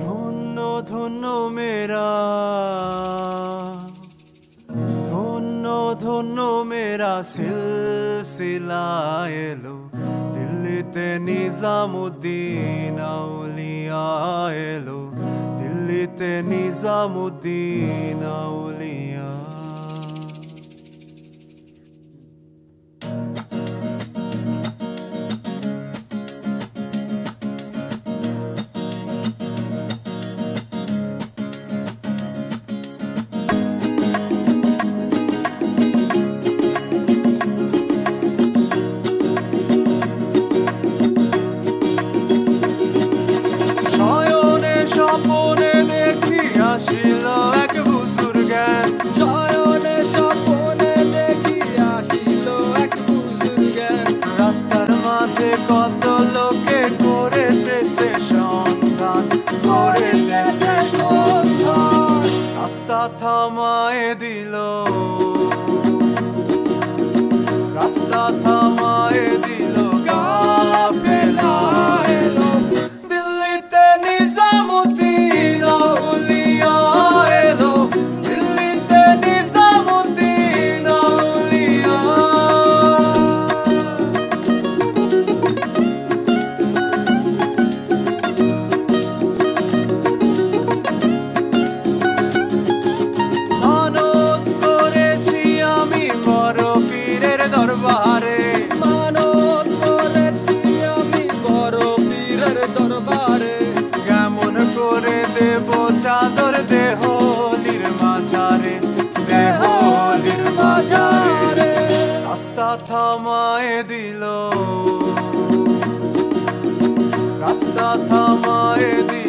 ধন্য ধন্য মেরা, ধন্য ধন্য মেরা সিলসিলা এলো দিল্লিতে নিজামুদ্দিন আউলিয়া এলো, দিল্লিতে নিজামুদ্দিন আউলিয়া। স্বপনে দেখি আসিল এক হুজুর জ্ঞান, শয়নে স্বপনে দেখি আসিল এক হুজুর জ্ঞান। রাস্তার মাঝে কত লোকে করিতেছে সন্ধান, করিতেছে সন্ধান। রাস্তা থামায়ে দিল, রাস্তা থামায়ে দিল কাফেলা এলো, দিল্লিতে নিজামুদ্দিন আউলিয়া এলো, দিল্লিতে নিজামুদ্দিন আউলিয়া। মানত করেছি আমি বড় পীরের দরবারে, মানত করেছি আমি বড় পীরের দরবারে। কেমন করে দেব চাদর দেহলির মাঝারে, দেহলির মাঝারে। রাস্তা থামায়ে দিল, রাস্তা থামায়ে দিল